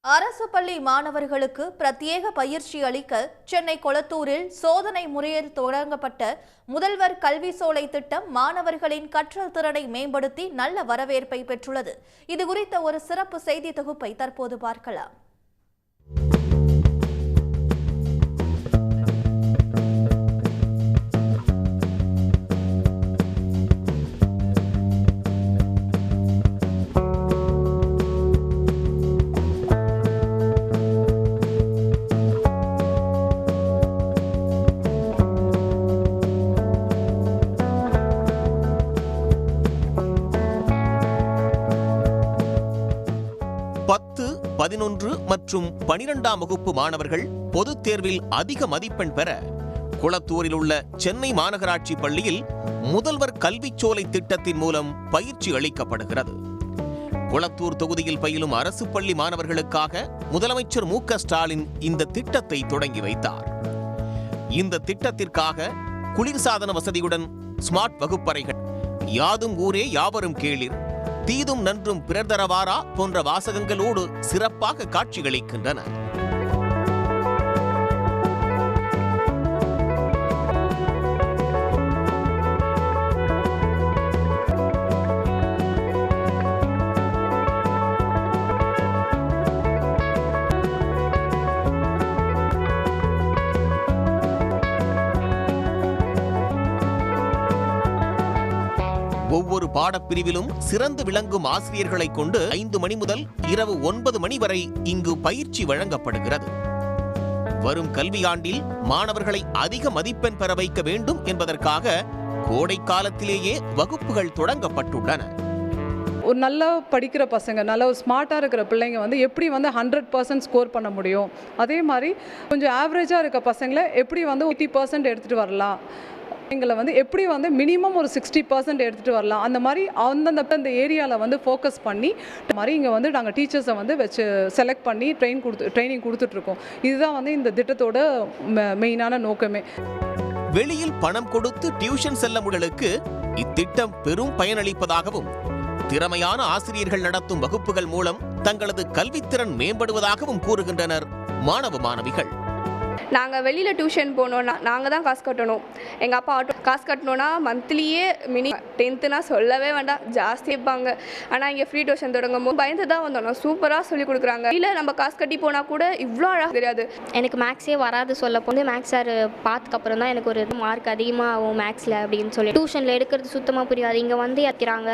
அரசு பள்ளி மாணவர்களுக்கு பிரத்யேக பயிற்சி அளிக்க சென்னை கொளத்தூரில் சோதனை முறையில் தொடங்கப்பட்ட முதல்வர் கல்வி சோலை திட்டம் மாணவர்களின் கற்றல் திறனை மேம்படுத்தி நல்ல வரவேற்பை பெற்றுள்ளது. இதுகுறித்த ஒரு சிறப்பு செய்தி தொகுப்பை தற்போது பார்க்கலாம். பத்து, 11 மற்றும் 12ஆம் வகுப்பு மாணவர்கள் பொதுத் தேர்வில் அதிக மதிப்பெண் பெற குளத்தூரில் உள்ள சென்னை மாநகராட்சி பள்ளியில் முதல்வர் கல்விச்சோலை திட்டத்தின் மூலம் பயிற்சி அளிக்கப்படுகிறது. குளத்தூர் தொகுதியில் பயிலும் அரசு பள்ளி மாணவர்களுக்காக முதலமைச்சர் மு.க.ஸ்டாலின் இந்த திட்டத்தை தொடங்கி வைத்தார். இந்த திட்டத்திற்காக குளிர்சாதன வசதியுடன் ஸ்மார்ட் வகுப்பறைகள், யாதும் ஊரே யாவரும் கேளிர், தீதும் நன்றும் பிறர் தரவாரா போன்ற வாசகங்களோடு சிறப்பாக காட்சியளிக்கின்றன. ஒவ்வொரு பாடப்பிரிவிலும் சிறந்து விளங்கும் ஆசிரியர்களை கொண்டு 5 மணி முதல் இரவு 9 மணி வரை இங்கு பயிற்சி வழங்கப்படுகிறது. வரும் கல்வியாண்டில் மாணவர்களை அதிக மதிப்பெண் பெற வைக்க வேண்டும் என்பதற்காக கோடை காலத்திலேயே வகுப்புகள் தொடங்கப்பட்டுள்ளன. ஒரு நல்ல படிக்கிற பசங்க, நல்ல ஒரு ஸ்மார்ட்டாக இருக்கிற பிள்ளைங்க எப்படி 100% ஸ்கோர் பண்ண முடியும், அதே மாதிரி கொஞ்சம் ஆவரேஜாக இருக்க பசங்களை எப்படி 80% எடுத்துகிட்டு வரலாம், எங்களை எப்படி மினிமம் ஒரு 60% எடுத்துகிட்டு வரலாம், அந்த மாதிரி அந்த ஏரியாவில் ஃபோக்கஸ் பண்ணி மாதிரி இங்கே நாங்கள் டீச்சர்ஸை வச்சு செலக்ட் பண்ணி ட்ரைனிங் கொடுத்துட்ருக்கோம். இதுதான் இந்த திட்டத்தோட மெயினான நோக்கமே. வெளியில் பணம் கொடுத்து டியூஷன் செல்லவர்களுக்கு இத்திட்டம் பெரும் பயனளிப்பதாகவும், திறமையான ஆசிரியர்கள் நடத்தும் வகுப்புகள் மூலம் தங்களது கல்வித்திறன் மேம்படுவதாகவும் கூறுகின்றனர் மாணவ மாணவிகள். நாங்கள் வெளியில் டியூஷன் போனோன்னா நாங்கள் தான் காசு கட்டணும். எங்கள் அப்பா காசு கட்டணுன்னா மந்த்லியே 10th சொல்லவே வேண்டாம், ஜாஸ்தி இருப்பாங்க. ஆனால் இங்கே ஃப்ரீ டியூஷன் தொடங்கும் போது பயந்து தான் வந்தோம். சூப்பராக சொல்லி கொடுக்குறாங்க. இல்லை நம்ம காசு கட்டி போனால் கூட இவ்வளோ அழகாக தெரியாது. எனக்கு மேக்ஸே வராது சொல்ல போது மேக்ஸ் சார் பார்த்ததுக்கப்புறம் தான் எனக்கு ஒரு மார்க் அதிகமாக ஆகும் மேக்ஸில் அப்படின்னு சொல்லி டியூஷனில் எடுக்கிறது சுத்தமாக புரியாது. இங்கே ஏற்கிறாங்க,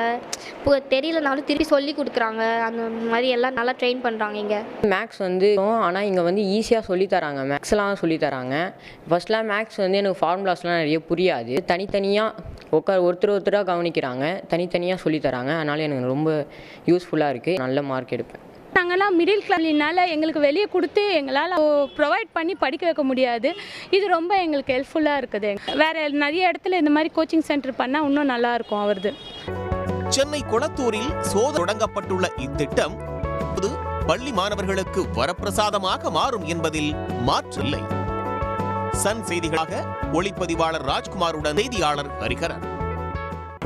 இப்போ தெரியலனாலும் திருப்பி சொல்லி கொடுக்குறாங்க. அந்த மாதிரி எல்லாம் நல்லா ட்ரெயின் பண்ணுறாங்க. இங்கே மேக்ஸ் ஆனால் இங்கே ஈஸியாக சொல்லித்தராங்க. மேக்ஸ்லாம் சொல்லித்தராங்க. ஃபர்ஸ்ட்லாம் மேக்ஸ் எனக்கு ஃபார்முலாஸ்லாம் நிறைய புரியாது. தனித்தனியாக ஒருத்தராக கவனிக்கிறாங்க, தனித்தனியாக சொல்லித்தராங்க. அதனால் எனக்கு ரொம்ப யூஸ்ஃபுல்லாக இருக்குது. நல்ல மார்க் எடுப்பேன். நாங்கள்லாம் மிடில் கிளாஸ்னால எங்களுக்கு வெளியே கொடுத்து எங்களால் ப்ரொவைட் பண்ணி படிக்க வைக்க முடியாது. இது ரொம்ப எங்களுக்கு ஹெல்ப்ஃபுல்லாக இருக்குது. வேறு நிறைய இடத்துல இந்த மாதிரி கோச்சிங் சென்டர் பண்ணால் இன்னும் நல்லாயிருக்கும். அவரது சென்னை கொளத்தூரில் தொடங்கப்பட்டுள்ள இத்திட்டம் பள்ளி மாணவர்களுக்கு வரப்பிரசாதமாக மாறும் என்பதில் மாற்றில்லை. சன் செய்திகளாக ஒளிப்பதிவாளர் ராஜ்குமாருடன் செய்தியாளர் ஹரிஹரன்.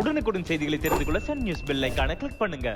உடனுக்குடன் செய்திகளை தெரிந்து கொள்ள சன் நியூஸ் பெல் ஐகானை கிளிக் பண்ணுங்க.